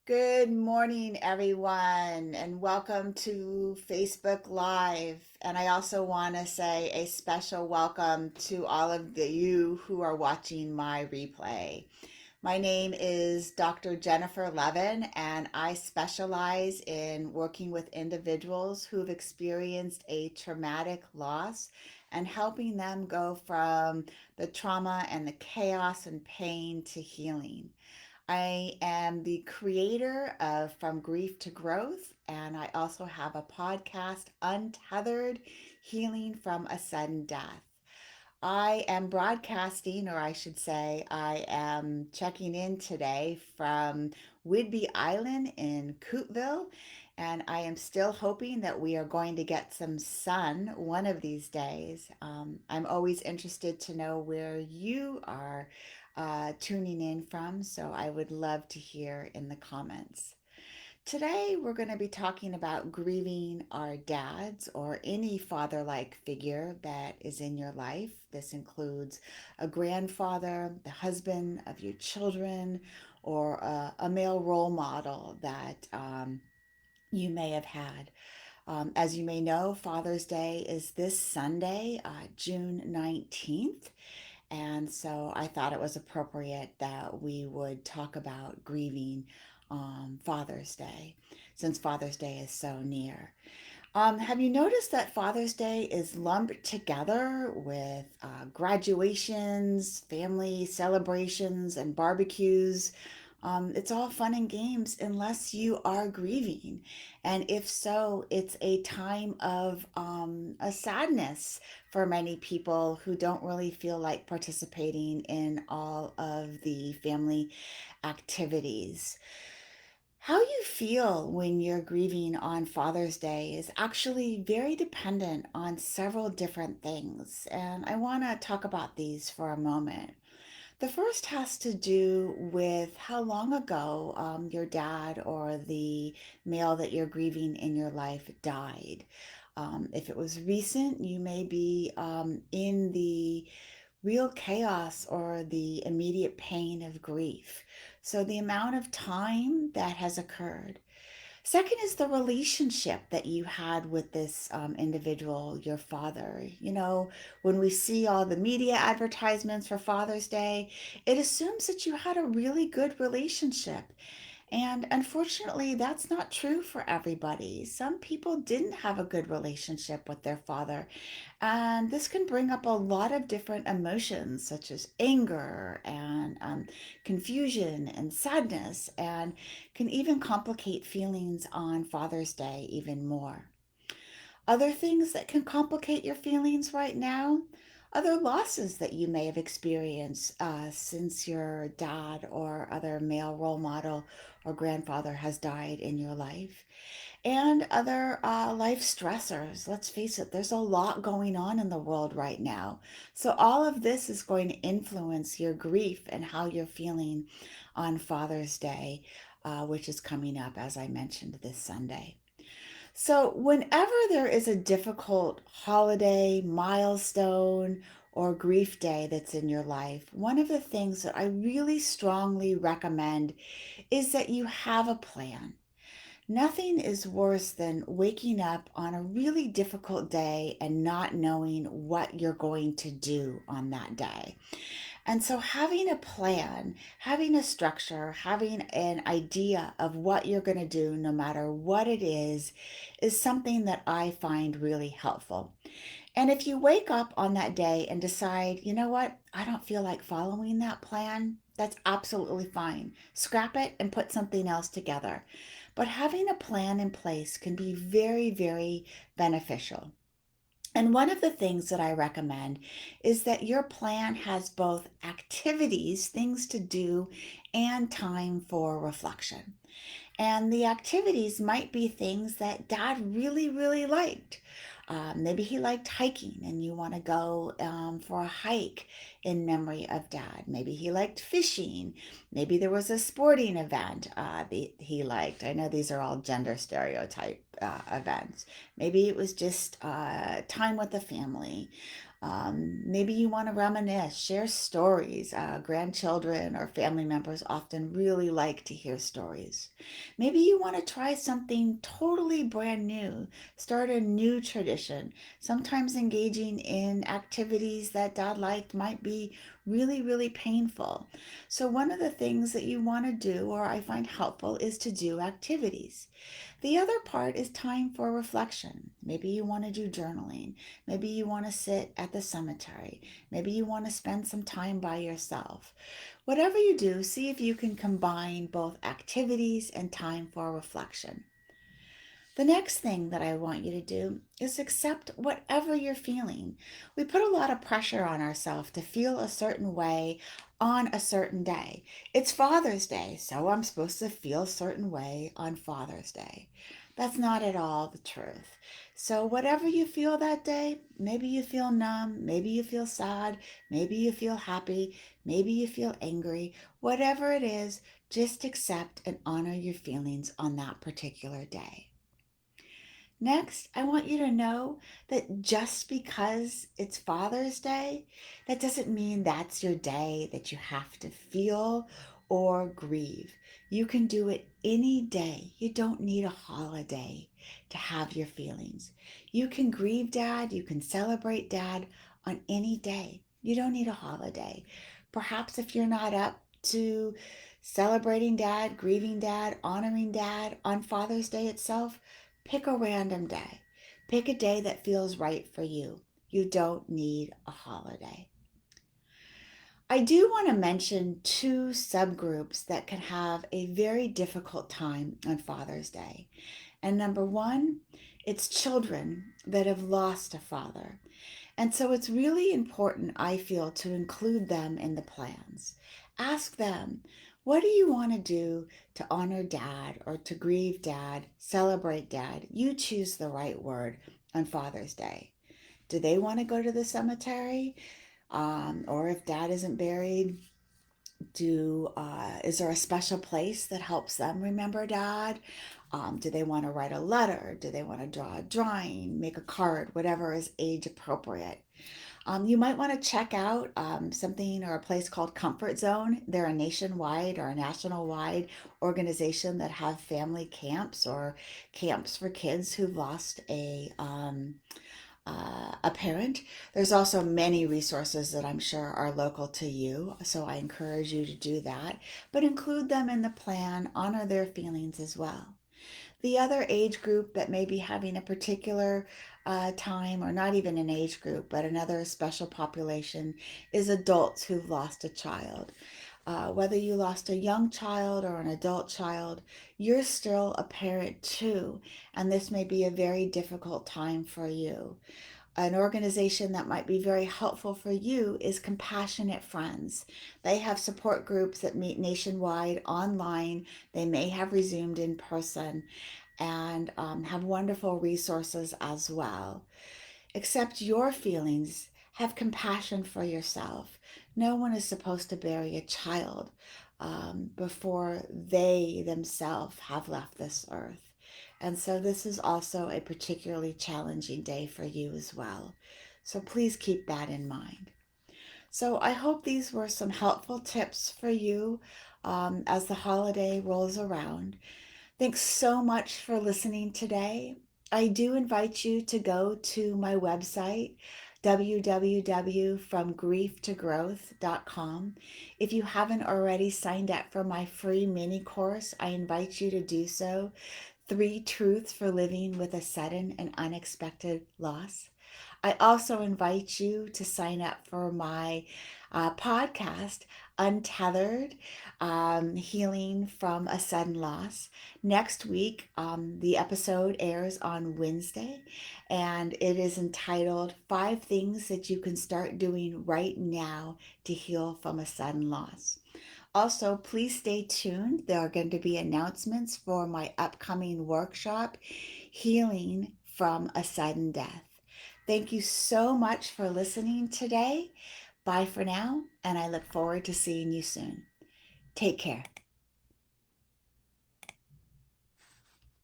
Good morning, everyone, and welcome to Facebook Live. And I also want to say a special welcome to all of you who are watching my replay. My name is Dr. Jennifer Levin, and I specialize in working with individuals who've experienced a traumatic loss and helping them go from the trauma and the chaos and pain to healing. I am the creator of From Grief to Growth, and I also have a podcast, Untethered Healing from a Sudden Death. I am broadcasting, or I should say, I am checking in today from Whidbey Island in Cootville, and I am still hoping that we are going to get some sun one of these days. I'm always interested to know where you are tuning in from, so I would love to hear in the comments. Today, we're going to be talking about grieving our dads or any father like figure that is in your life. This includes a grandfather, the husband of your children, or a male role model that you may have had. As you may know, Father's Day is this Sunday, June 19th. And so I thought it was appropriate that we would talk about grieving Father's Day, since Father's Day is so near. Have you noticed that Father's Day is lumped together with graduations, family celebrations, and barbecues? It's all fun and games unless you are grieving. And if so, it's a time of a sadness for many people who don't really feel like participating in all of the family activities. How you feel when you're grieving on Father's Day is actually very dependent on several different things, and I want to talk about these for a moment. The first has to do with how long ago your dad or the male that you're grieving in your life died. If it was recent, you may be in the real chaos or the immediate pain of grief. So, the amount of time that has occurred. Second is the relationship that you had with this individual, your father. When we see all the media advertisements for Father's Day, it assumes that you had a really good relationship. And unfortunately, that's not true for everybody. Some people didn't have a good relationship with their father. And this can bring up a lot of different emotions, such as anger and confusion and sadness, and can even complicate feelings on Father's Day even more. Other things that can complicate your feelings right now, other losses that you may have experienced since your dad or other male role model or grandfather has died in your life, and other life stressors. Let's face it, there's a lot going on in the world right now. So, all of this is going to influence your grief and how you're feeling on Father's Day, which is coming up, as I mentioned, this Sunday. So, whenever there is a difficult holiday, milestone, or grief day that's in your life, one of the things that I really strongly recommend is that you have a plan. Nothing is worse than waking up on a really difficult day and not knowing what you're going to do on that day. And so, having a plan, having a structure, having an idea of what you're going to do, no matter what it is something that I find really helpful. And if you wake up on that day and decide, you know what, I don't feel like following that plan, that's absolutely fine. Scrap it and put something else together. But having a plan in place can be very, very beneficial. And one of the things that I recommend is that your plan has both activities, things to do, and time for reflection. And the activities might be things that dad really, really liked. Maybe he liked hiking and you want to go for a hike in memory of dad. Maybe he liked fishing. Maybe there was a sporting event he liked. I know these are all gender stereotype events. Maybe it was just time with the family. Maybe you want to reminisce, share stories. Grandchildren or family members often really like to hear stories. Maybe you want to try something totally brand new, start a new tradition. Sometimes engaging in activities that dad liked might be really, really painful. So, one of the things that you want to do, or I find helpful, is to do activities. The other part is time for reflection. Maybe you want to do journaling. Maybe you want to sit at the cemetery. Maybe you want to spend some time by yourself. Whatever you do, see if you can combine both activities and time for reflection. The next thing that I want you to do is accept whatever you're feeling. We put a lot of pressure on ourselves to feel a certain way on a certain day. It's Father's Day, so I'm supposed to feel a certain way on Father's Day. That's not at all the truth. So, whatever you feel that day, maybe you feel numb, maybe you feel sad, maybe you feel happy, maybe you feel angry, whatever it is, just accept and honor your feelings on that particular day. Next, I want you to know that just because it's Father's Day, that doesn't mean that's your day that you have to feel or grieve. You can do it any day. You don't need a holiday to have your feelings. You can grieve dad, you can celebrate dad on any day. You don't need a holiday. Perhaps if you're not up to celebrating dad, grieving dad, honoring dad on Father's Day itself, pick a random day. Pick a day that feels right for you. You don't need a holiday. I do want to mention two subgroups that can have a very difficult time on Father's Day. And number one, it's children that have lost a father. And so it's really important, I feel, to include them in the plans. Ask them, what do you want to do to honor dad or to grieve dad, celebrate dad? You choose the right word on Father's Day. Do they want to go to the cemetery? Or if dad isn't buried, is there a special place that helps them remember dad? Do they want to write a letter? Do they want to draw a drawing, make a card, whatever is age appropriate? You might want to check out something or a place called Comfort Zone. They're a nationwide or a national wide organization that have family camps or camps for kids who've lost a parent. There's also many resources that I'm sure are local to you, so I encourage you to do that, but include them in the plan, honor their feelings as well. The other age group that may be having a particular time, or not even an age group, but another special population, is adults who've lost a child. Whether you lost a young child or an adult child, you're still a parent too, and this may be a very difficult time for you. An organization that might be very helpful for you is Compassionate Friends. They have support groups that meet nationwide online. They may have resumed in person and have wonderful resources as well. Accept your feelings. Have compassion for yourself. No one is supposed to bury a child before they themselves have left this earth. And so this is also a particularly challenging day for you as well. So please keep that in mind. So I hope these were some helpful tips for you as the holiday rolls around. Thanks so much for listening today. I do invite you to go to my website, www.fromgrieftogrowth.com. If you haven't already signed up for my free mini course, I invite you to do so. 3 Truths for Living with a Sudden and Unexpected Loss. I also invite you to sign up for my podcast, Untethered, Healing from a Sudden Loss. Next week, the episode airs on Wednesday, and it is entitled 5 Things That You Can Start Doing Right Now to Heal from a Sudden Loss. Also, please stay tuned. There are going to be announcements for my upcoming workshop, Healing from a Sudden Death. Thank you so much for listening today. Bye for now, and I look forward to seeing you soon. Take care.